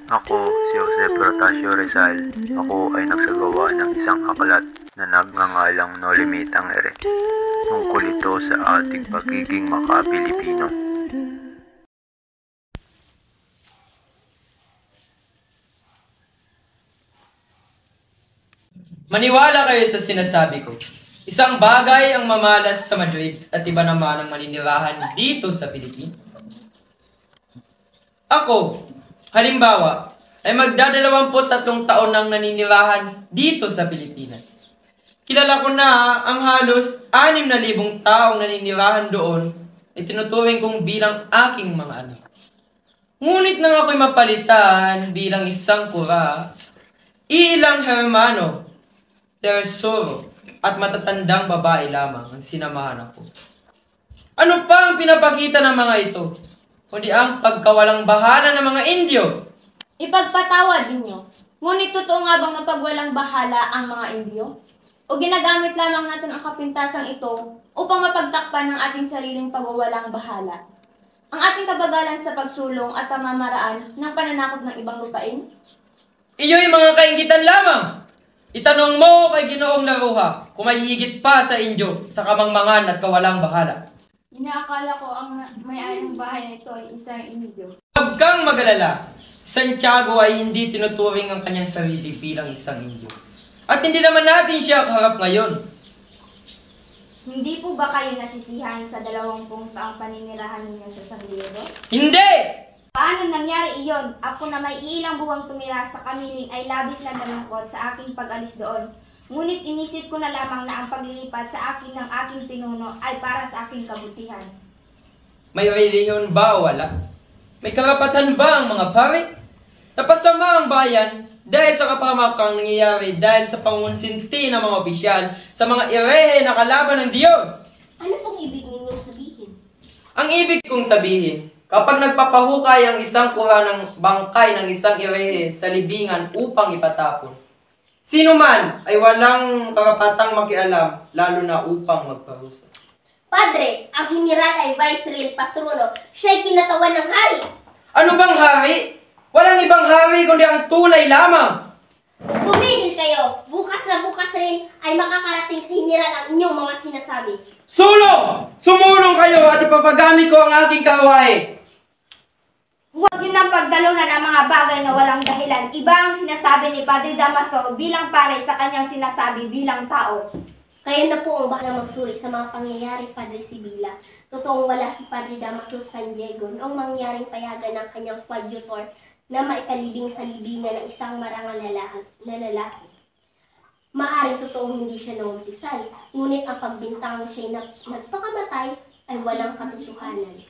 Ako, si Jose Protasio Rizal. Ako ay nagsagawa ng isang aklat na nagngangalang No Limitang Ere. Tungkol ito sa ating pagiging maka-Pilipino. Maniwala kayo sa sinasabi ko. Isang bagay ang mamalas sa Madrid at iba naman ang maninirahan dito sa Pilipinas. Ako, halimbawa, ay magdadalawamput-tatlong taon nang naninirahan dito sa Pilipinas. Kilala ko na ang halos 6,000 taong naninirahan doon ay tinuturing kong bilang aking mga anak. Ngunit nang ako'y mapalitan bilang isang kura, ilang hermano, tersoro, at matatandang babae lamang ang sinamahan ako. Ano pa ang pinapakita ng mga ito? Kundi ang pagkawalang bahala ng mga Indyo. Ipagpatawad ninyo. Ngunit totoo nga bang mapagwalang bahala ang mga Indyo? O ginagamit lamang natin ang kapintasang ito upang mapagtakpan ng ating sariling pagwawalang bahala? Ang ating kabagalan sa pagsulong at pamamaraan ng pananakop ng ibang lupain? Iyo'y mga kainggitan lamang. Itanong mo kay Ginoong Laruha kung may higit pa sa Indyo sa kamangmangan at kawalang bahala. Inaakala ko ang may-ari ng bahay na ito ay isang Indyo. Huwag kang mag-alala. Santiago ay hindi tinuturing ang kanyang sarili bilang isang Indyo. At hindi naman natin siya kaharap ngayon. Hindi po ba kayo nasisihan sa 20 taong paninirahan ninyo sa San Diego? Hindi! Paano nangyari iyon? Ako na may ilang buwang tumira sa Kamiling ay labis na nalungkot sa aking pag-alis doon. Ngunit inisip ko na lamang na ang paglilipat sa akin ng aking pinuno ay para sa aking kabutihan. May relihiyon ba o wala? May karapatan ba ang mga pari? Napasama ang bayan dahil sa kapamakang nangyayari dahil sa pangunsinti ng mga opisyal sa mga irehe na kalaban ng Diyos. Ano pong ibig ninyong sabihin? Ang ibig kong sabihin, kapag nagpapahukay ang isang kura ng bangkay ng isang irehe sa libingan upang ipatapon, sino man ay walang karapatang makialam, lalo na upang magparusa. Padre, ang general ay Vicereal Patrono. Siya'y kinatawan ng hari. Ano bang hari? Walang ibang hari kundi ang tunay lamang. Tumigil kayo. Bukas na bukas rin ay makakarating sa general ang inyong mga sinasabi. Sulong! Sumulong kayo at ipapagamit ko ang aking karwahe. Huwag yun ang pagdalunan ang mga bagay na walang dahilan. Iba ang sinasabi ni Padre Damaso bilang pare sa kanyang sinasabi bilang tao. Kayo na po ang bahalang magsuri sa mga pangyayari, Padre Sibila. Totoong wala si Padre Damaso sa San Diego noong mangyaring payagan ng kanyang coadjutor na maipalibing sa libingan ng isang marangal na lalaki. Maaring totoong hindi siya naumpisal, ngunit ang pagbintang siya'y nagpakamatay ay walang katotohanan.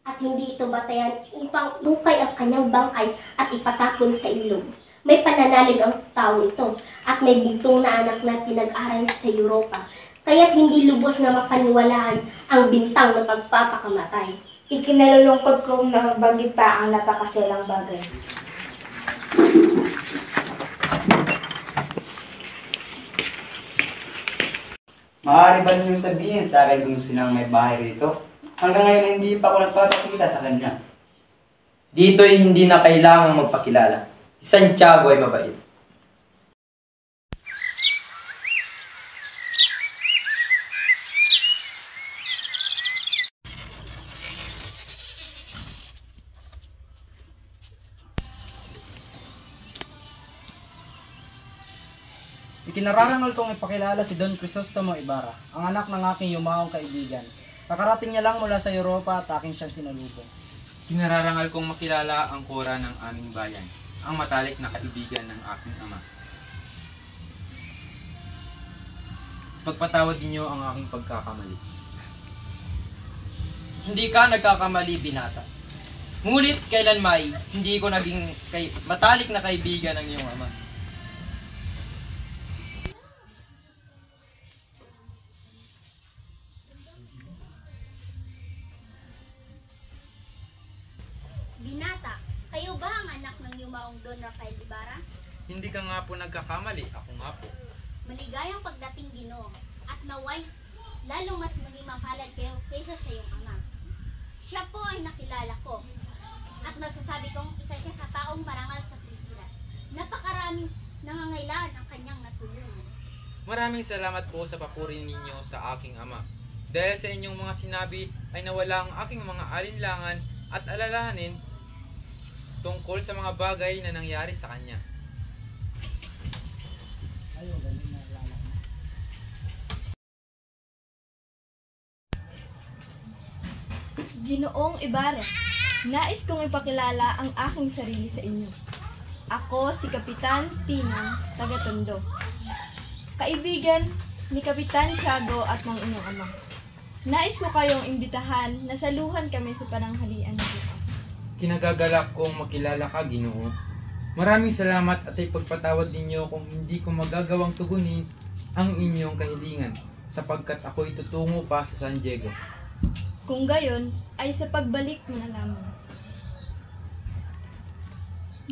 At hindi ito batayan upang bukay ang kanyang bangkay at ipatapon sa ilog. May pananalig ang tao ito at may bugtong na anak na pinag-aral sa Europa, kaya't hindi lubos na mapaniwalaan ang bintang na pagpapakamatay. Ikinalulungkot kong nabanggit pa ang napakaselang bagay. Maaari ba niyo sabihin sa akin kung sinang may bahay rito? Hanggang ngayon hindi pa ako nagpapakita sa kanya. Dito'y hindi na kailangang magpakilala. Si Santiago ay mabait. Ikinararangal kong ipakilala si Don Crisostomo Ibarra, ang anak ng aking yumaong kaibigan. Nakarating niya lang mula sa Europa at aking siyang sinalubong. Kinararangal kong makilala ang kura ng aming bayan, ang matalik na kaibigan ng aking ama. Pagpatawad ninyo ang aking pagkakamali. Hindi ka nagkakamali, binata. Ngunit kailanmay, hindi ko naging matalik na kaibigan ng iyong ama. Binata, kayo ba ang anak ng yumaong Don Rafael Ibarra? Hindi ka nga po nagkakamali, ako nga po. Maligayang pagdating, Ginoo, at naway lalong mas maging mapalad kayo kaysa sa iyong ama. Siya po ay nakilala ko. At masasabi kong isa siya sa taong marangal sa Pilipinas. Napakaraming nangangailangan ang kanyang natulungan. Maraming salamat po sa papuri ninyo sa aking ama. Dahil sa inyong mga sinabi ay nawala ang aking mga alinlangan at alalahanin tungkol sa mga bagay na nangyari sa kanya. Ginoong Ibarra, nais kong ipakilala ang aking sarili sa inyo. Ako si Kapitan Tinang, taga Tondo. Kaibigan ni Kapitan Tiago at ng inyong ama. Nais ko kayong imbitahan na saluhan kami sa pananghalian bukas. Kinagagalak kong makilala ka, Ginoo. Maraming salamat at ipagpatawad ninyo kung hindi ko magagawang tugunin ang inyong kahilingan sapagkat ako'y tutungo pa sa San Diego. Kung gayon, ay sa pagbalik mo na lamang.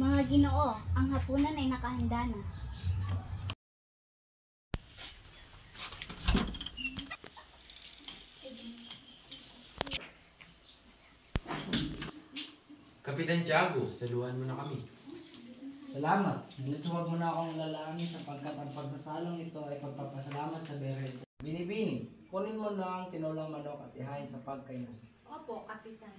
Mga Ginoo, ang hapunan ay nakahanda na. Kapitan Tiago, saluhan mo na kami. Salamat. Ngunit huwag mo na akong lalangin sapagkat ang pagsasalong ito ay pagpapasalamat sa Beret. Binibini, kunin mo na ang tinulang manok at ihain sa pagkainan. Opo, Kapitan.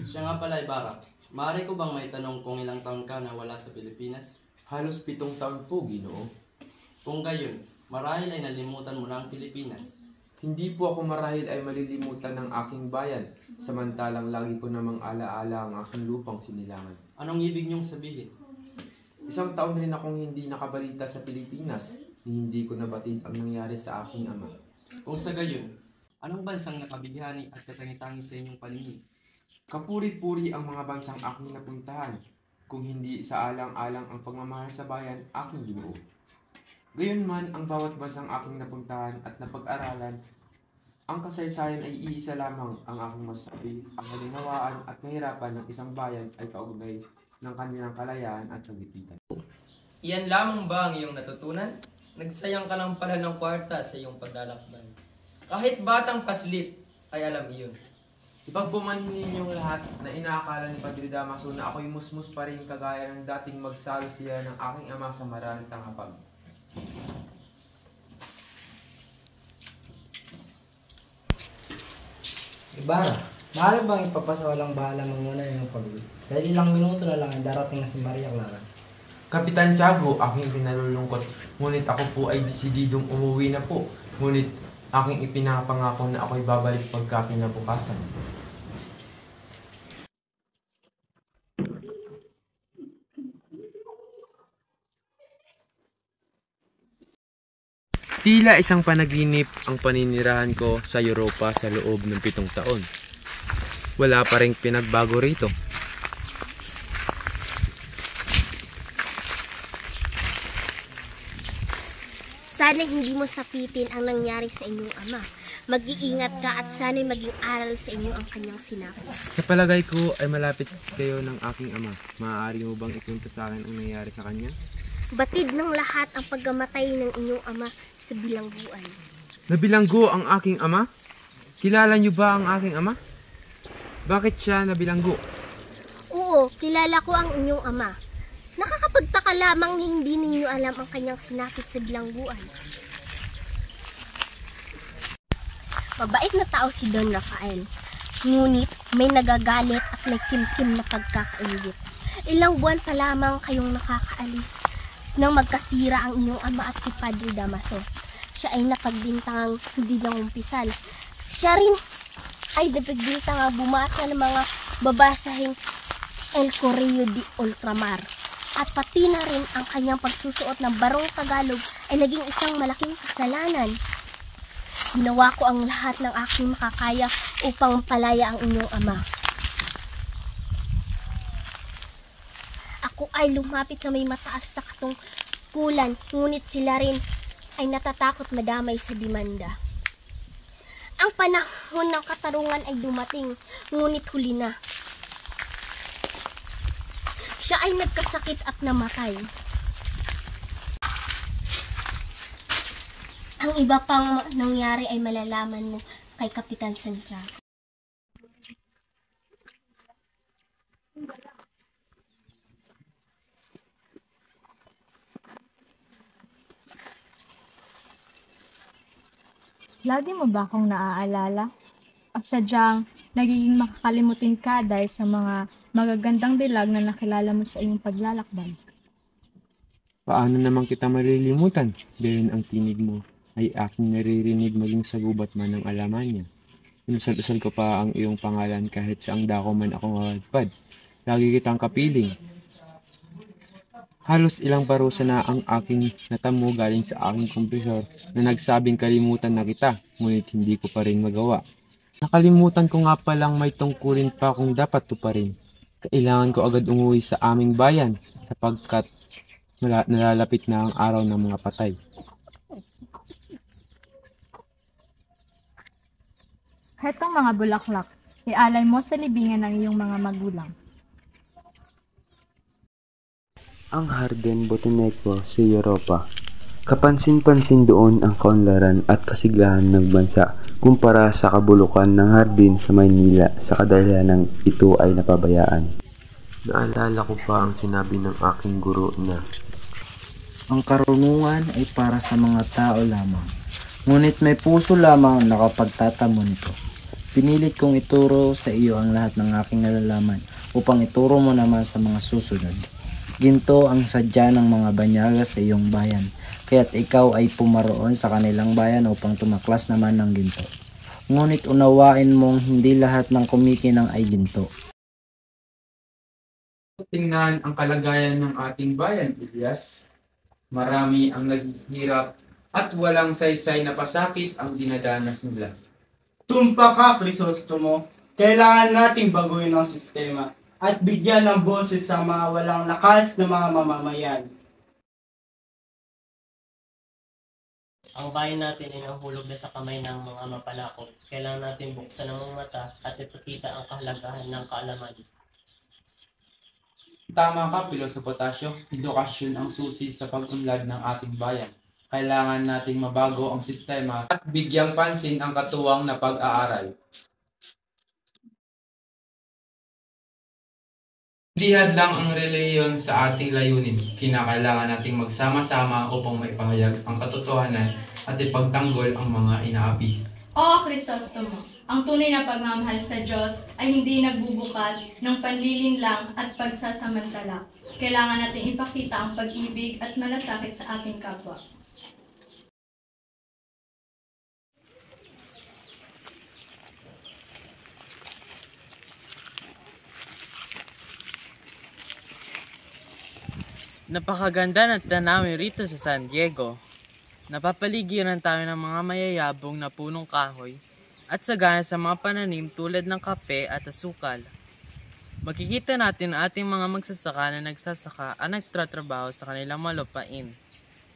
Siya nga pala, Ibarra. Maaari ko bang may tanong kung ilang taon ka na wala sa Pilipinas? Halos 7 taon po, Ginoo. Kung gayon, marahil ay nalimutan mo na ang Pilipinas. Hindi po ako marahil ay malilimutan ng aking bayan, samantalang lagi ko namang alaala ang aking lupang sinilangan. Anong ibig niyong sabihin? 1 taon rin akong hindi nakabalita sa Pilipinas, ni hindi ko nabatid ang nangyari sa aking ama. Kung sa gayon, anong bansang nakabighani at katangi-tangi sa inyong paningin? Kapuri-puri ang mga bansang aking napuntahan, kung hindi sa alang-alang ang pagmamahal sa bayan, aking Ginoo. Gayunman, ang bawat bansang aking napuntahan at napag-aralan, ang kasaysayan ay iisa lamang ang aking masabi. Ang halinawaan at kahirapan ng isang bayan ay kaugnay ng kanilang kalayaan at kagipitan. Iyan lamang ba ang iyong natutunan? Nagsayang ka lang pala ng kwarta sa iyong paglalakbay. Kahit batang paslit ay alam iyon. Ipagpumanhin ninyong lahat na inaakala ni Padre Damaso na ako'y musmus pa rin kagaya ng dating magsalo sila ng aking ama sa maranitang hapag. Ibarra, maaari bang ipapasawalang bahala mo muna yung pag-uwi? Dahil ilang minuto na lang ay darating na si Maria Clara. Kapitan Tiago, aking pinalulungkot, ngunit ako po ay desididong umuwi na po. Ngunit aking ipinapangako na ako'y babalik pagka kinabukasan. Tila isang panaginip ang paninirahan ko sa Europa sa loob ng 7 taon. Wala pa ring pinagbago rito. Sana hindi mo sapitin ang nangyari sa inyong ama. Mag-iingat ka at sana'y maging aral sa inyo ang kanyang sinabi. Sa palagay ko ay malapit kayo ng aking ama. Maaari mo bang ikwento sa akin ang nangyari sa kanya? Batid ng lahat ang pagkamatay ng inyong ama sa bilangguan. Nabilanggo ang aking ama? Kilala niyo ba ang aking ama? Bakit siya nabilanggo? Oo, kilala ko ang inyong ama. Nakakapagtaka lamang na hindi ninyo alam ang kanyang sinapit sa bilangguan. Mabait na tao si Don Rafael. Ngunit may nagagalit at may kimkim na pagkakaingit. Ilang buwan pa lamang kayong nakakaalis nang magkasira ang inyong ama at si Padre Damaso. Siya ay napagbintangang hindi lang umpisal. Siya rin ay napagbintangang bumasa ng mga babasahin El Correo de Ultramar. At pati na rin ang kanyang pagsusuot ng barong Tagalog ay naging isang malaking kasalanan. Ginawa ko ang lahat ng aking makakaya upang palaya ang inyong ama. Ako ay lumapit na may mataas na katungkulan, ngunit sila rin ay natatakot madamay sa demanda. Ang panahon ng katarungan ay dumating, ngunit huli na. Siya ay nagkasakit at namatay. Ang iba pang nangyari ay malalaman mo kay Kapitan Santiago. Lagi mo ba akong naaalala? At sadyang nagiging makakalimutin ka dahil sa mga magagandang dilag na nakilala mo sa iyong paglalakbay? Paano naman kita malilimutan? Gayon ang tinig mo ay aking naririnig maging sa gubat man ng alaman niya. Inusal-usal ko pa ang iyong pangalan kahit saang dako man ako mapadpad. Lagi kitang kapiling. Halos ilang parusa na ang aking natamo galing sa aking kumpesor na nagsabing kalimutan na kita, ngunit hindi ko pa rin magawa. Nakalimutan ko nga palang may tungkulin pa akong dapat tuparin. Kailangan ko agad umuwi sa aming bayan sapagkat nalalapit na ang araw ng mga patay. Hetong mga bulaklak, ialay mo sa libingan ng iyong mga magulang. Ang Jardín Botánico sa Europa. Kapansin-pansin doon ang kaunlaran at kasiglahan ng bansa kumpara sa kabulukan ng hardin sa Maynila sa kadahilanan ito ay napabayaan. Naalala ko pa ang sinabi ng aking guro na ang karunungan ay para sa mga tao lamang, ngunit may puso lamang ang nakapagtatamo nito. Pinilit kong ituro sa iyo ang lahat ng aking nalalaman upang ituro mo naman sa mga susunod. Ginto ang sadya ng mga banyaga sa iyong bayan, kaya't ikaw ay pumaroon sa kanilang bayan upang tumaklas naman ng ginto. Ngunit unawain mong hindi lahat ng kumikinang ay ginto. Tingnan ang kalagayan ng ating bayan, Elias. Marami ang naghihirap at walang saysay na pasakit ang dinadanas nila. Tumpa ka, Crisostomo. Kailangan nating baguhin ang sistema at bigyan ng boses sa mga walang lakas na mga mamamayan. Ang bayan natin ay nahulog na sa kamay ng mga mapalakop. Kailangan natin buksan ang mga mata at ipakita ang kahalagahan ng kaalaman. Tama ka, Piloso Potasio. Edukasyon ang susi sa pag-unlad ng ating bayan. Kailangan nating mabago ang sistema at bigyang pansin ang katuwang na pag-aaral. Hindi hadlang ang reliyon sa ating layunin. Kinakailangan nating magsama-sama upang maipahayag ang katotohanan at ipagtanggol ang mga inaapi. Oo, Crisostomo, ang tunay na pagmamahal sa Diyos ay hindi nagbubukas ng panlilinlang at pagsasamantala. Kailangan natin ipakita ang pag-ibig at malasakit sa ating kapwa. Napakaganda ng tanawin rito sa San Diego. Napapaligiran tayo ng mga mayayabong na punong kahoy at sagana sa mga pananim tulad ng kape at asukal. Makikita natin ang ating mga magsasaka na nagsasaka at nagtatrabaho sa kanilang malupain,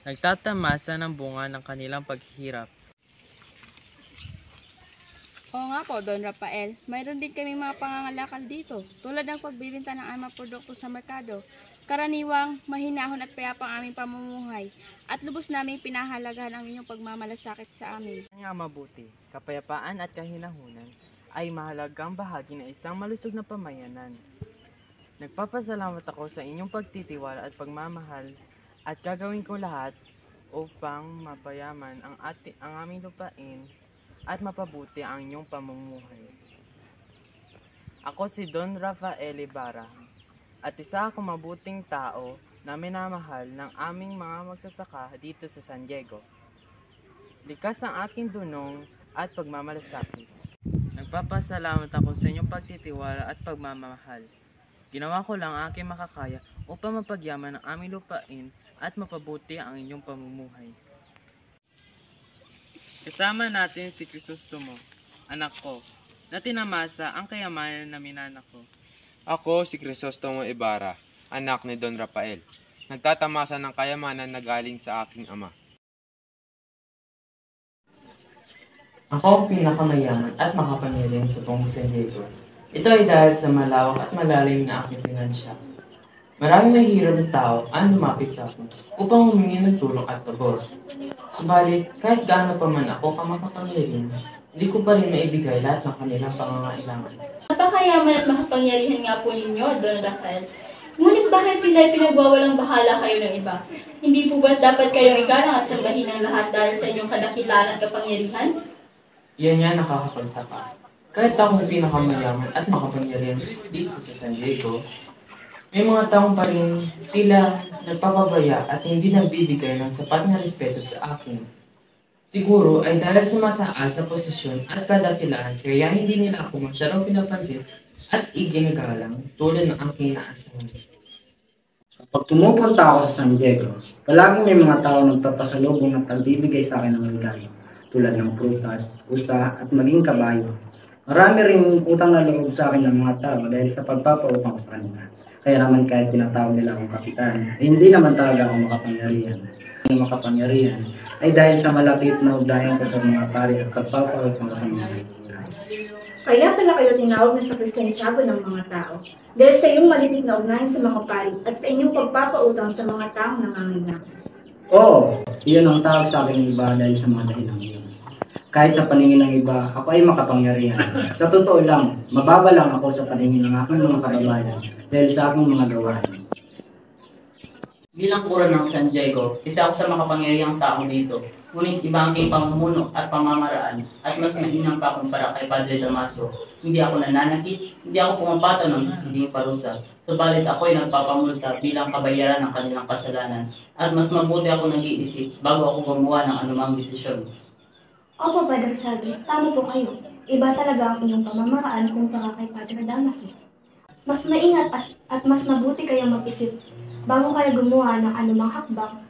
nagtatamasa ng bunga ng kanilang paghihirap. Oo nga po, Don Rafael. Mayroon din kami mga pangangalakal dito, tulad ng pagbibenta ng aming produkto sa merkado. Karaniwang mahinahon at payapang aming pamumuhay at lubos naming pinahalagahan ang inyong pagmamalasakit sa amin. Nga mabuti, kapayapaan at kahinahunan ay mahalagang bahagi ng isang malusog na pamayanan. Nagpapasalamat ako sa inyong pagtitiwala at pagmamahal at gagawin ko lahat upang mapayaman ang aming lupain at mapabuti ang inyong pamumuhay. Ako si Don Rafael Ibarra. At isa akong mabuting tao na minamahal ng aming mga magsasaka dito sa San Diego. Likas ang aking dunong at pagmamalasakit. Nagpapasalamat ako sa inyong pagtitiwala at pagmamahal. Ginawa ko lang ang aking makakaya upang mapagyaman ang aming lupain at mapabuti ang inyong pamumuhay. Kasama natin si Crisostomo, anak ko, na tinamasa ang kayamanan na minanak ko. Ako si Crisostomo Ibarra, anak ni Don Rafael. Nagtatamasa ng kayamanan na galing sa aking ama. Ako ang pinakamayaman at makapangyarihan sa buong San Diego. Ito ay dahil sa malawak at malalim na aking pinansya. Maraming mahihirap na tao ang lumapit sa akin upang humingi ng tulong at pabor. Subalit, kahit gaano pa man ako kamakapangyarihan, hindi ko pa rin maibigay lahat ng kanilang pangangailangan. Napakayaman at makapangyarihan nga po ninyo, Don Rafael. Ngunit bakit tila pinagwawalang bahala kayo ng iba? Hindi po ba dapat kayong igalang at sambahin ang lahat dahil sa inyong kadakilaan at kapangyarihan? Yan yan nakakapagtaka. Kahit ako ang pinakamayaman at makapangyarihan dito sa San Diego, may mga taong pa rin tila nagpapabaya at hindi nagbibigay ng sapat na respeto sa akin. Siguro ay dahil sa mataas na posisyon at kadakilaan kaya hindi nila ako masyadong pinapansin at iginagalang tulad ng aking inaasahan. Pag pumupunta ako sa San Diego, palaging may mga tao nagpapasalubong at nagbibigay sa akin ng regalo, tulad ng prutas, usa at maging kabayo. Marami ring utang na loob sa akin ng mga tao dahil sa pagpapautang ko sa kanila. Kaya naman kahit tinatawag nila akong kapitan, ay hindi naman talaga ako makapangyarihan. Ang makapangyarihan ay dahil sa malapit na ugnayan ko sa mga pari at pagpapautang ko sa mga kaibigan. Kaya pala kayo tinawag na sa presensyago ng mga tao. Dahil sa iyong malapit na ugnayan sa mga pari at sa inyong pagpapautang sa mga taong nangangailangan. Oo, iyon ang tawag sa akin ng iba dahil sa mga dahilang iyon. Kahit sa paningin ng iba, ako ay makapangyarihan. Sa totoo lang, mababa lang ako sa paningin ng aking mga kababayan dahil sa aking mga gawain. Bilang pura ng San Diego, isa ako sa makapangyarihang tao dito. Ngunit iba ang aking pamumuno at pamamaraan at mas mainam pa kumpara kay Padre Damaso. Hindi ako nananakit, hindi ako pumapataw ng desiding parusa. Subalit ako ay nagpapamulta bilang kabayaran ng kanilang kasalanan at mas mabuti ako nag-iisip bago ako gumawa ng anumang desisyon. Opo, Padre Sagi, tama po kayo. Iba talaga ang inyong pamamaraan kumpara kay Padre Damaso. Mas maingat at mas mabuti kayong mag-isip bago kayo gumawa ng anumang hakbang.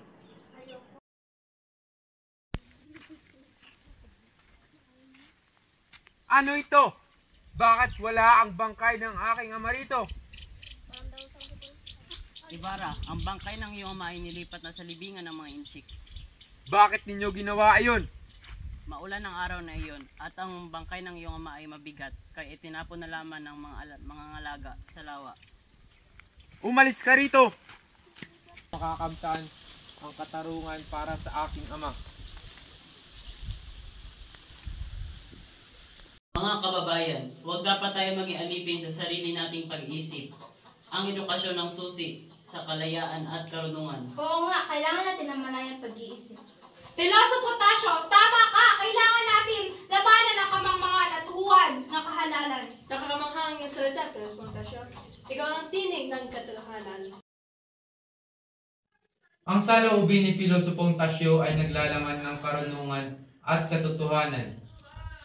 Ano ito? Bakit wala ang bangkay ng aking ama rito? Ibarra, ang bangkay ng iyong ama ay nilipat na sa libingan ng mga inchik. Bakit ninyo ginawa iyon? Maulan ang araw na iyon at ang bangkay ng iyong ama ay mabigat kaya itinapon na lamang ng mga ngalaga sa lawa. Umalis ka rito! Makakamtan ang katarungan para sa aking ama. Mga kababayan, huwag dapat tayo maging alipin sa sarili nating pag-iisip. Ang edukasyon ng susi sa kalayaan at karunungan. Oo nga, kailangan natin ng malayang pag-iisip. Piloso Potasio, tama ka! Kailangan natin labanan ang kamangmangan at huwad ng kahalalan. Nakakamanghang yung salita, Piloso Potasio. Ikaw ang tinig ng katotohanan. Ang saloobin ni Pilosopong Tasyo ay naglalaman ng karunungan at katotohanan.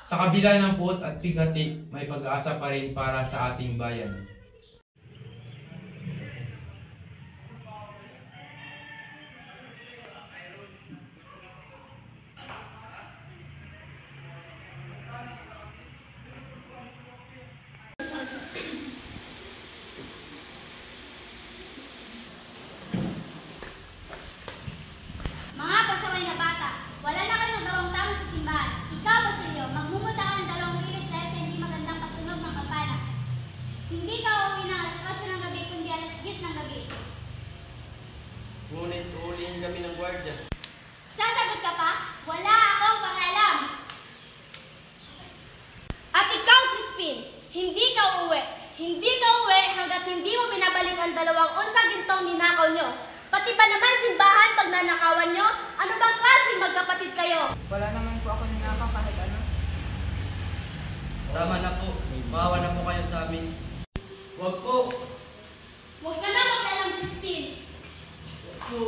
Sa kabila ng puot at bighati, may pag-asa pa rin para sa ating bayan. Mga pasaway na bata, wala na kayong nagawang tama sa simbahan. Ikaw, Basilio, magmumuta ka ng 2 ilis dahil sa hindi magandang pagtunog ng kampana. Hindi ka uuwi ng alas 8 ng gabi, kundi alas 10 ng gabi. Ngunit uulihin kami ng gwardya. Sasagot ka pa? Wala akong pakialam. At ikaw, Crispin, hindi ka uuwi. Hindi ka uuwi hanggat hindi mo binabalik ang 2 unsang gintong ninakaw nyo. Pati ba naman simbahan pag nanakawan nyo? Ano bang klaseng magkapatid kayo? Wala naman po ako ninakaw kahit ano. Tama na po. Maawa na po kayo sa amin. Huwag po. Huwag ka na makialam, Crispin. Huwag po.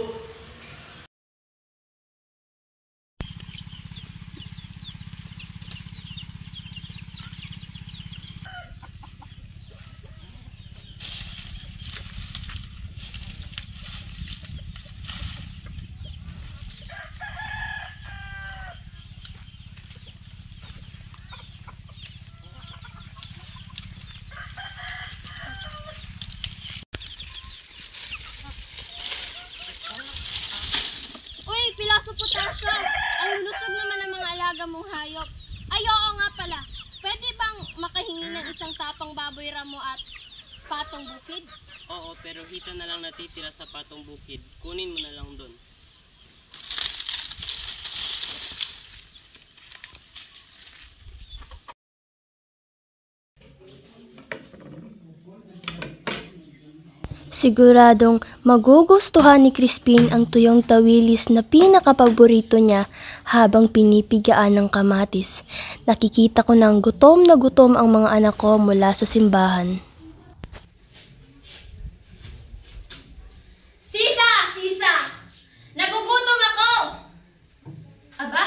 Tasyo, ang lulusog naman ng mga alaga mong hayop. Ay, oo nga pala. Pwede bang makahingi ng isang tapang baboy ramo at patong bukid? Oo, pero hita na lang natitira sa patong bukid. Kunin mo na lang doon. Siguradong magugustuhan ni Crispin ang tuyong tawilis na pinakapaborito niya habang pinipigaan ng kamatis. Nakikita ko ng gutom na gutom ang mga anak ko mula sa simbahan. Sisa! Sisa! Nagugutom ako! Aba?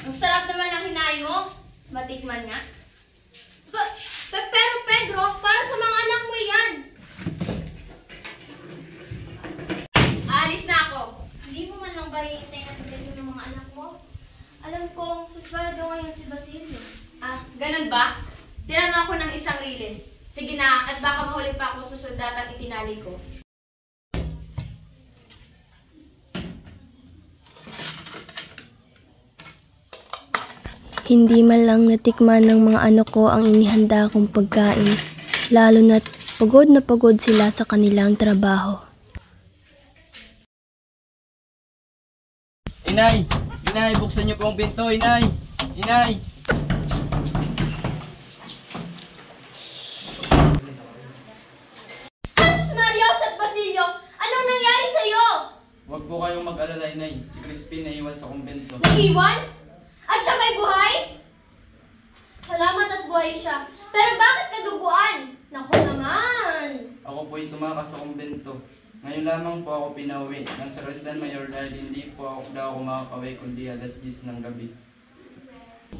Ang sarap naman ang hinain mo. Matikman nga. Pero Pedro, para sa mga anak mo yan. Alis na ako. Hindi mo man lang ba hihintay na pagdating ng mga anak mo? Alam kong susweldo ngayon si Basilio. Ah, ganun ba? Tinanong ako ng isang riles. Sige na, at baka mahuli pa ako sa soldatang itinali ko. Hindi man lang natikman ng mga anak ko ang inihanda kong pagkain, lalo na't pagod na pagod sila sa kanilang trabaho. Inay! Inay, buksan niyo po ang pinto, Inay! Inay! Jesus Marios at Basilio! Anong nangyari sa'yo? Huwag po kayong mag-alala, Inay. Si Crispin naiwan sa kumbento. Naiwan? At siya may buhay? Salamat at buhay siya. Pero bakit kaduguan? Naku naman! Ako po'y tumakas sa kumbento. Ngayon lamang po ako pinauwi ng Sakristan Mayor dahil hindi po ako makakaway kundi alas 10 ng gabi.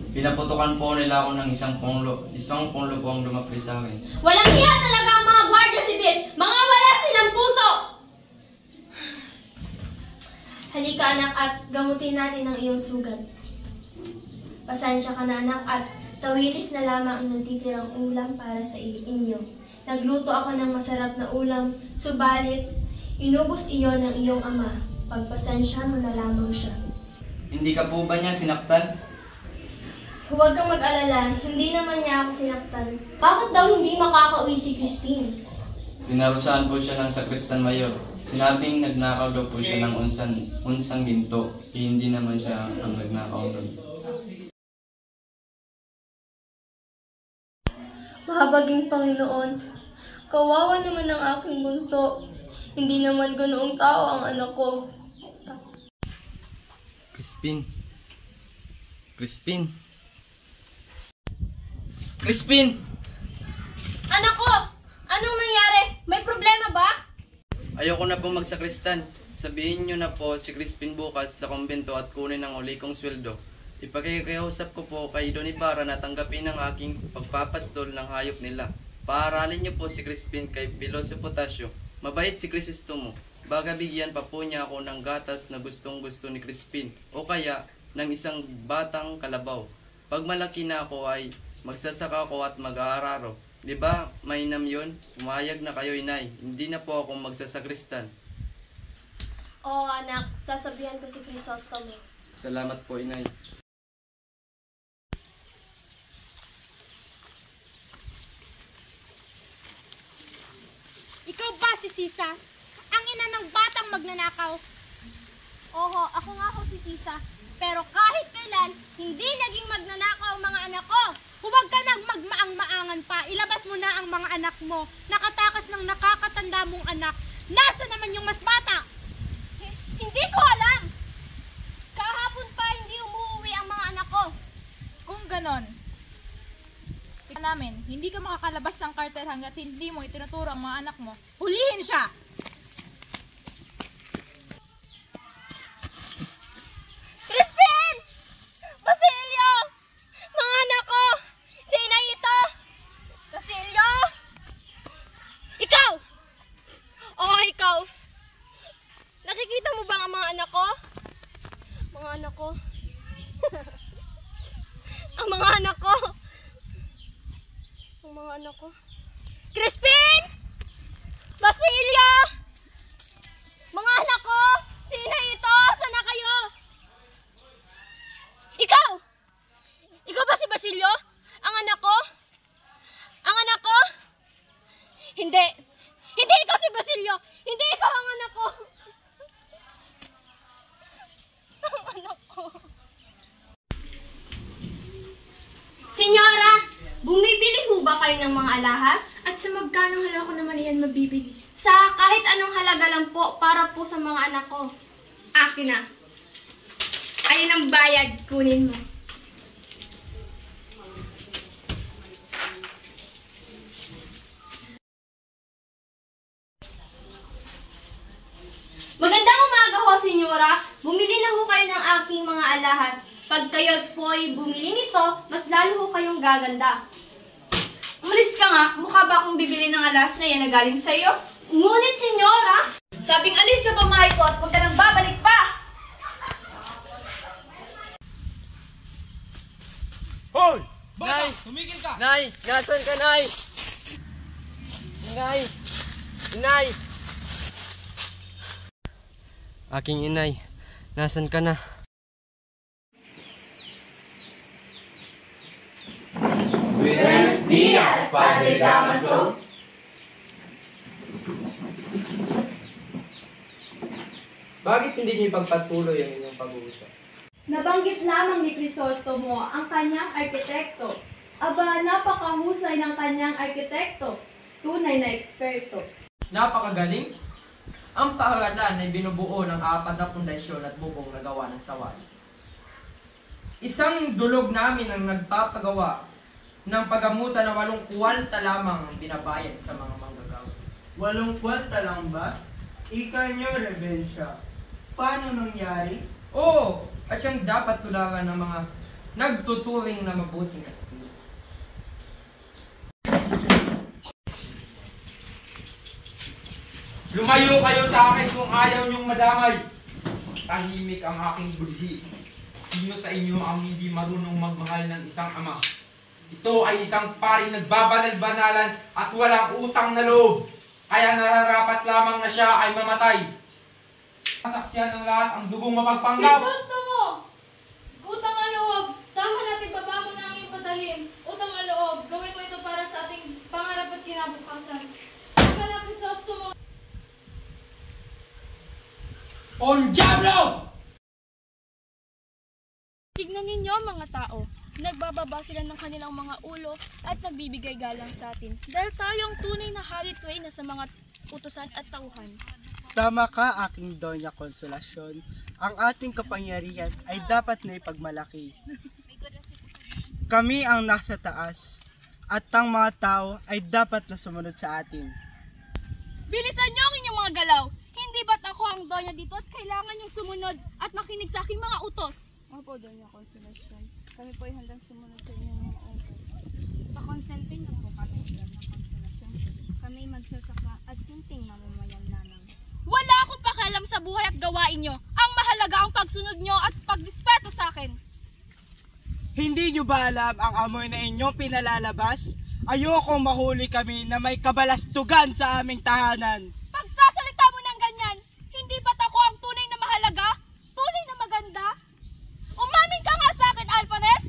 Pinaputukan po nila ako ng isang punglo. Isang punglo po ang lumapri sa akin. Walang hiya talaga ang mga Guardia Civil! Mga wala silang puso! Halika anak at gamutin natin ang iyong sugat. Pasensya ka na anak at tawilis na lamang ang natitirang ulam para sa inyo. Nagluto ako ng masarap na ulam, subalit inubos iyon ng iyong ama. Pagpasensya mo na lamang siya. Hindi ka po ba niya sinaktan? Huwag kang mag-alala, hindi naman niya ako sinaktan. Bakit daw hindi makakauwi si Crispin? Pinarusahan po siya ng Sakristan Mayor. Sinabing nagnakaw daw po siya ng unsang ginto. Hindi naman siya ang nagnakaw doon. Mahabaging Panginoon, kawawa naman ang aking bunso. Hindi naman ganoong tao ang anak ko. Crispin. Crispin. Crispin! Anak ko! Anong nangyari? May problema ba? Ayoko na po magsakristan. Sabihin nyo na po si Crispin bukas sa kumbento at kunin ang uli kong sweldo. Ipagkakausap ko po kay Don Ibarra na tanggapin ang aking pagpapastol ng hayop nila. Paaralin niyo po si Crispin kay Piloso Potasio. Mabait si Crisostomo. Baga bigyan pa po niya ako ng gatas na gustong gusto ni Crispin o kaya ng isang batang kalabaw. Pag malaki na ako ay magsasaka ko at mag-aararo. Diba, mainam yun? Umayag na kayo, Inay. Hindi na po ako magsasakristan. Oo anak, sasabihan ko si Crisostomo. Salamat po, Inay. Ikaw ba si Sisa? Ang ina ng batang magnanakaw? Oho, ako nga ho si Sisa. Pero kahit kailan, hindi naging magnanakaw ang mga anak ko. Huwag ka nang magmaang-maangan pa. Ilabas mo na ang mga anak mo. Nakatakas ng nakakatanda mong anak. Nasa naman yung mas bata? Hindi ko alam. Kahapon pa hindi umuwi ang mga anak ko. Kung ganon, namin, hindi ka makakalabas ng cartel hanggat hindi mo itinuturo ang mga anak mo. Hulihin siya! Crispin! Basilio! Mga anak ko! Sino ito? Basilio! Ikaw! Oo, ikaw! Nakikita mo ba ang mga anak ko? Mga anak ko? Ang mga anak ko! Ang mga anak ko. Crispin! Basilio! Mga anak ko! Sino ito? Saan Hindi! Hindi ikaw si Basilio! Hindi ikaw ang anak ko! Ang anak ko. Senyora, bumibili ho ba kayo ng mga alahas? At sa magkano halaga ko naman iyan mabibili? Sa kahit anong halaga lang po para po sa mga anak ko. Akin na. Ayun ang bayad, kunin mo. Magandang umaga ho, senyora. Bumili na ho kayo ng aking mga alahas. Pag kayo po'y bumili nito, mas lalo ho kayong gaganda. Umalis ka nga, mukha ba akong bibili ng alahas na yan na galing sa'yo? Ngunit, senyora, sabing alis sa pamahay ko at huwag ka nang babalik pa! Hoy! Nay! Tumigil ka! Nay! Nasaan ka, Nay? Nay! Nay! Aking inay, nasan ka na? Buenos días, Padre Damaso. Bakit hindi niyo ipagpatuloy ang inyong pag-uusap? Nabanggit lamang ni Crisostomo ang kanyang arkitekto. Aba, napakahusay ng kanyang arkitekto. Tunay na eksperto. Napakagaling! Ang paaralan ay binubuo ng 4 na pundasyon at bubong na gawa ng sawali. Isang dulog namin ang nagpapagawa ng pagamutan na 8 kwalta lamang ang binabayad sa mga manggagawa. 8 kwalta lang ba? Ika nyo, Rebensya. Paano nangyari? Oo, at siyang dapat tularan ng mga nagtuturing na mabuting Kastila. Lumayo kayo sa akin kung ayaw niyong madamay. Tahimik ang aking budhi. Sino sa inyo ang hindi marunong magmahal ng isang ama? Ito ay isang paring nagbabanal-banalan at walang utang na loob. Kaya nararapat lamang na siya ay mamatay. Kasaksiyan ng lahat ang dugong mapagpanggap. Crisostomo! Utang ang loob! Tama natin baba mo na ang iyong patalim. Utang ang loob, gawin mo ito para sa ating pangarap at kinabukasan. Tama na, Crisostomo! On Diablo! Tignan ninyo mga tao. Nagbababa sila ng kanilang mga ulo at nagbibigay galang sa atin. Dahil tayo ang tunay na halituin na sa mga utusan at tauhan. Tama ka, aking Doña Konsolasyon. Ang ating kapangyarihan ay dapat na ipagmalaki. Kami ang nasa taas at ang mga tao ay dapat na sumunod sa atin. Bilisan niyo ang inyong mga galaw! Hindi ba't ako ang donya dito at kailangan niyong sumunod at makinig sa aking mga utos? Opo, Doña Consolation. Kami po ay handang sumunod sa inyong mga utos. Pakonsente niyo po kami, Doña Consolation. Kami magsasaka at simpleng mamamayan lamang. Wala akong pakialam sa buhay at gawain niyo. Ang mahalaga ang pagsunod niyo at pagdispeto sa akin. Hindi niyo ba alam ang amoy na inyong pinalalabas? Ayokong mahuli kami na may kabalastugan sa aming tahanan. Pagsasalita mo ng ganyan, hindi ba't ako ang tunay na mahalaga? Tunay na maganda? Umamin ka nga sa akin, Alvarez!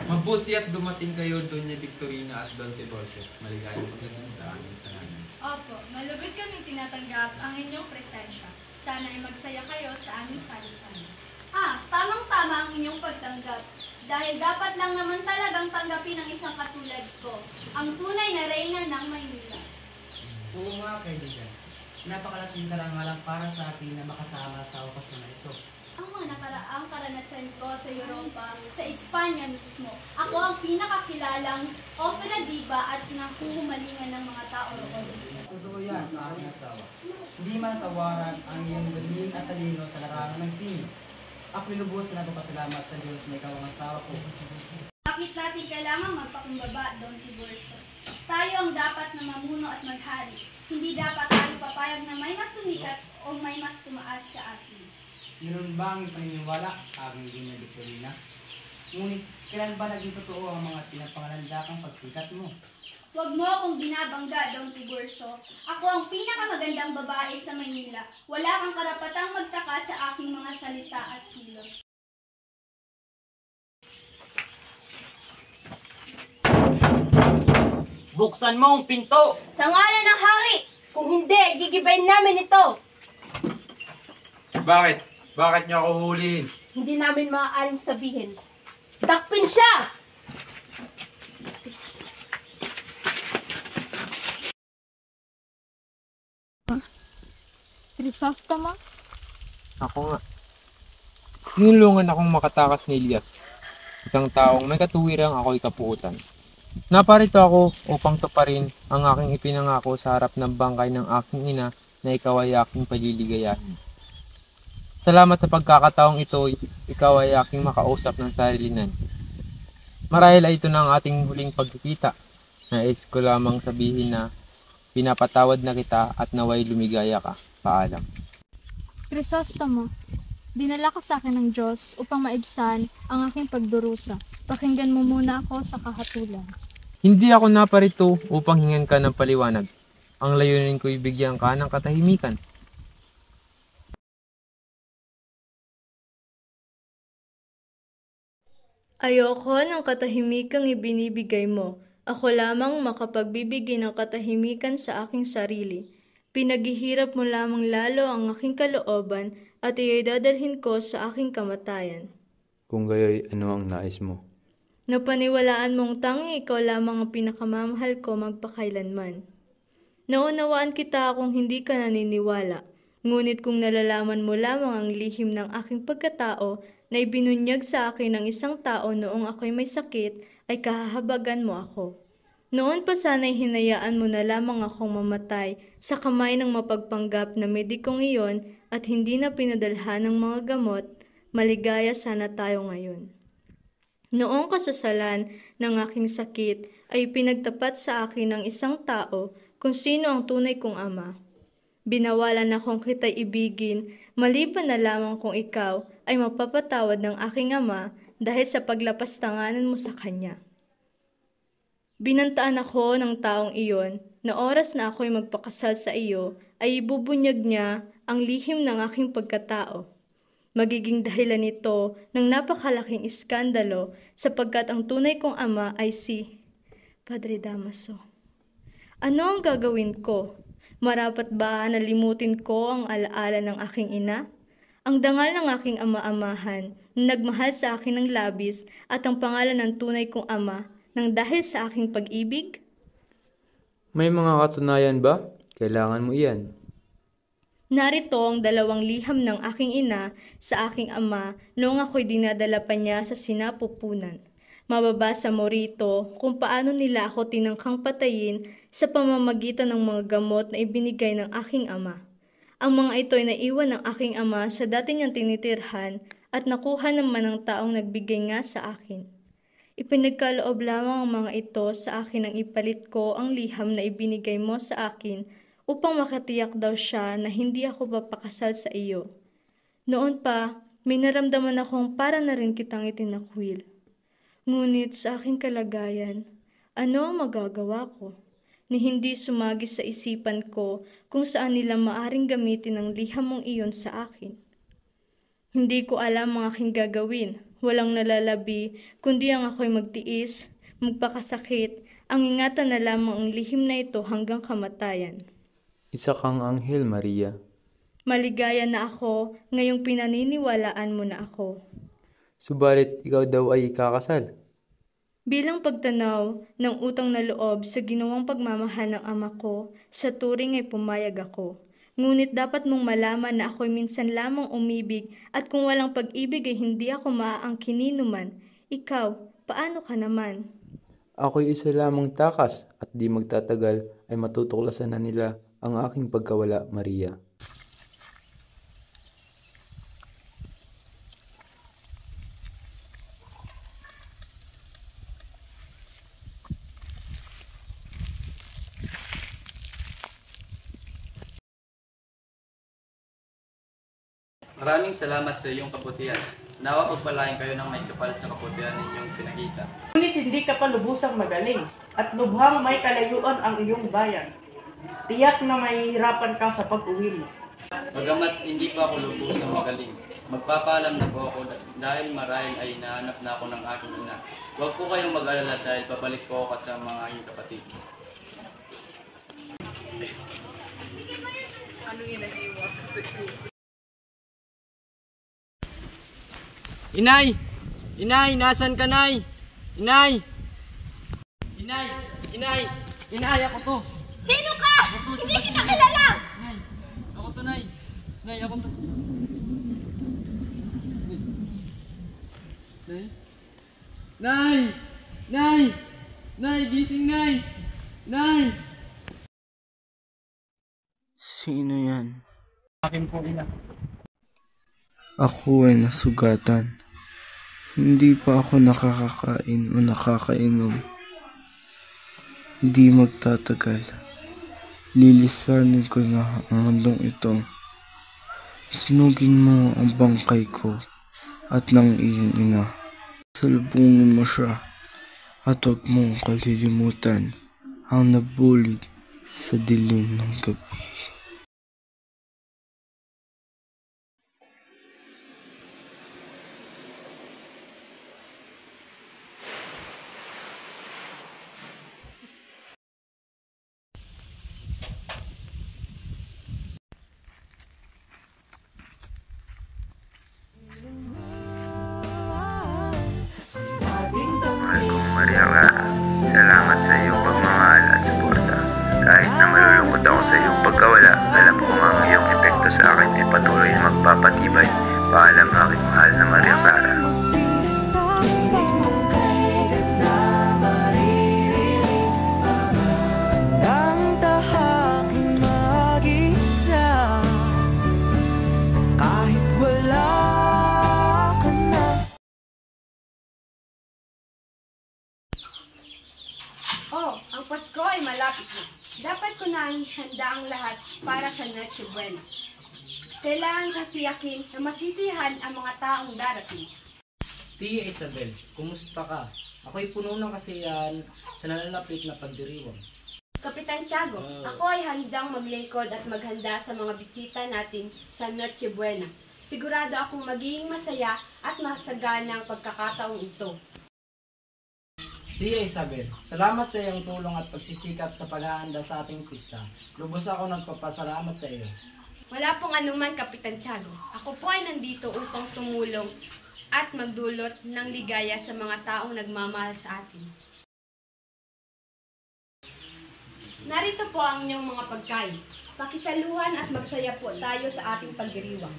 Mabuti at dumating kayo, Doña Victorina at Don Tiborcio. Maligayang pagdating sa aming tahanan. Opo, malugod kaming tinatanggap ang inyong presensya. Sana ay magsaya kayo sa aming salusan. Tamang-tama ang inyong pagtanggap. Dahil dapat lang naman talagang tanggapin ang isang katulad ko, ang tunay na reyna ng Maynila. Oo nga, kaibigan. Napakalaking karangalan para sa atin na makasama sa okasyon na ito. Ang mga nakaraang karanasan ko sa Europa, sa Espanya mismo, ako ang pinakakilalang opera diva at pinakuhumalingan ng mga tao roon. Totoo yan, aking asawa. Hindi man tawaran ang iyong galing at talino sa larangan ng sini. Ako lubos na nagpapasalamat sa Diyos na ikaw ang asawa ko. Bakit natin kailangan magpakumbaba, Don Tiburcio? Tayo ang dapat na mamuno at maghari. Hindi dapat tayo papayag na may mas sumikat o may mas tumaas sa atin. Yun ba ang paniniwala, aking Doña Victorina? Ngunit, kailan ba naging totoo ang mga pinapangalandakang pagsikat mo? Huwag mo akong binabangga, Don Tiburcio. Ako ang pinakamagandang babae sa Maynila. Wala kang karapatang magtaka sa aking mga salita at kilos. Buksan mo ang pinto! Sa ngalan ng hari! Kung hindi, gigibayin namin ito! Bakit? Bakit niyo ako hulihin? Hindi namin maaaring sabihin. Takpin siya! Chrysostoma? Ako nga. Tinulungan akong makatakas ni Elias, isang taong may katuwirang ako'y kapuutan. Naparito ako upang tuparin ang aking ipinangako sa harap ng bangkay ng aking ina na ikaw ay aking paliligayahin. Salamat sa pagkakataong ito, ikaw ay aking makausap ng sarilinan. Marahil ay ito na ang ating huling pagkikita. Nais ko lamang sabihin na pinapatawad na kita at naway lumigaya ka. Paalam. Chrysostoma, dinala ka sa akin ng Diyos upang maibsan ang aking pagdurusa. Pakinggan mo muna ako sa kahatulan. Hindi ako naparito upang hingan ka ng paliwanag. Ang layunin ko'y bigyan ka ng katahimikan. Ayoko ng katahimikang ibinibigay mo. Ako lamang makapagbibigay ng katahimikan sa aking sarili. Pinaghihirap mo lamang lalo ang aking kalooban at iya'y dadalhin ko sa aking kamatayan. Kung gayoy, ano ang nais mo? Napaniwalaan mong tangi ikaw lamang ang pinakamamahal ko magpakailanman. Naunawaan kita kung hindi ka naniniwala, ngunit kung nalalaman mo lamang ang lihim ng aking pagkatao na ibinunyag sa akin ng isang tao noong ako'y may sakit, ay kahahabagan mo ako. Noon pa sana'y hinayaan mo na lamang akong mamatay sa kamay ng mapagpanggap na medikong iyon at hindi na pinadalhan ng mga gamot, maligaya sana tayo ngayon. Noong kasasalan ng aking sakit ay pinagtapat sa akin ng isang tao kung sino ang tunay kong ama. Binawalan akong kita'y ibigin, maliban na lamang kung ikaw ay mapapatawad ng aking ama dahil sa paglapastanganan mo sa kanya. Binantaan ako ng taong iyon na oras na ako'y magpakasal sa iyo ay ibubunyag niya ang lihim ng aking pagkatao. Magiging dahilan nito ng napakalaking iskandalo sapagkat ang tunay kong ama ay si Padre Damaso. Ano ang gagawin ko? Marapat ba na limutin ko ang alaala ng aking ina? Ang dangal ng aking ama-amahan na nagmahal sa akin ng labis at ang pangalan ng tunay kong ama nang dahil sa aking pag-ibig? May mga katunayan ba? Kailangan mo iyan. Narito ang 2 liham ng aking ina sa aking ama noong ako'y dinadala pa niya sa sinapupunan. Mababasa mo rito kung paano nila ako tinangkang patayin sa pamamagitan ng mga gamot na ibinigay ng aking ama. Ang mga ito ay naiwan ng aking ama sa dati niyang tinitirhan at nakuha naman ng taong nagbigay nga sa akin. Ipinagkaloob lamang ang mga ito sa akin nang ipalit ko ang liham na ibinigay mo sa akin upang makatiyak daw siya na hindi ako papakasal sa iyo. Noon pa, may naramdaman akong para na rin kitang itinakwil. Ngunit sa aking kalagayan, ano ang magagawa ko? Ni hindi sumagi sa isipan ko kung saan nila maaring gamitin ang liham mong iyon sa akin. Hindi ko alam ang aking gagawin. Walang nalalabi, kundi ang ako'y magtiis, magpakasakit, ang ingatan na lamang ang lihim na ito hanggang kamatayan. Isa kang anghel, Maria. Maligaya na ako ngayong pinaniniwalaan mo na ako. Subalit ikaw daw ay ikakasal. Bilang pagtanaw ng utang na loob sa ginawang pagmamahal ng ama ko, sa turing ay pumayag ako. Ngunit dapat mong malaman na ako'y minsan lamang umibig at kung walang pag-ibig ay hindi ako maaangkinin man. Ikaw, paano ka naman? Ako'y isa lamang takas at di magtatagal ay matutuklasan na nila ang aking pagkawala, Maria. Maraming salamat sa iyong kabutihan. Nawa pagpalain kayo ng may kapal sa kabutihan ninyong pinakita. Ngunit hindi ka pa lubusang magaling at lubhang may kalayuan ang iyong bayan. Tiyak na mahihirapan ka sa pag-uwi mo. Bagamat hindi pa ako lubusang magaling, magpapaalam na po ako dahil marahil ay nahanap na ako ng aking ina. Huwag po kayong mag-alala dahil babalik po ako sa mga aking kapatid. Inay! Inay! Nasan ka, Nay? Inay! Inay! Inay! Inay, ako to! Sino ka? Hindi kita kilala! Nay! Ako to, Nay! Nay, ako to! Nay! Nay! Nay! Nay! Gising, Nay! Nay! Sino yan? Akin po, ina. Ako ay nasugatan. Hindi pa ako nakakakain o nakakainom. Hindi magtatagal. Lilisanin ko na ang mundong ito. Sunugin mo ang bangkay ko at ng iyong ina. Salubungin mo siya at huwag mong kalilimutan ang nabulig sa dilim ng gabi. Maria Clara, salamat sa iyong pagmamahal at suporta. Kahit na malulungkot ako sa iyong pagkawala, alam ko ang iyong epekto sa akin ay patuloy na magpapatibay. Paalam aking mahal na Maria Clara. Oh, ang Pasko ay malapit na. Dapat ko na ihanda ang lahat para sa Noche Buena. Kailangan kong tiyakin na masisihan ang mga taong darating. Tia Isabel, kumusta ka? Ako'y puno ng kasiyahan sa nalalapit na pagdiriwang. Kapitan Tiago, ako ay handang maglingkod at maghanda sa mga bisita natin sa Noche Buena. Sigurado akong magiging masaya at masaganang pagkakataong ito. Tia Isabel, salamat sa iyong tulong at pagsisikap sa paghahanda sa ating pista. Lubos ako nagpapasalamat sa iyo. Wala pong anuman, Kapitan Tiago. Ako po ay nandito upang tumulong at magdulot ng ligaya sa mga taong nagmamahal sa atin. Narito po ang inyong mga pagkain. Pakisaluhan at magsaya po tayo sa ating pagdiriwang.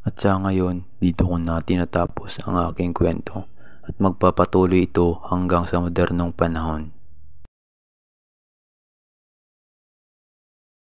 At sa ngayon, dito ko na tinatapos ang aking kwento at magpapatuloy ito hanggang sa modernong panahon.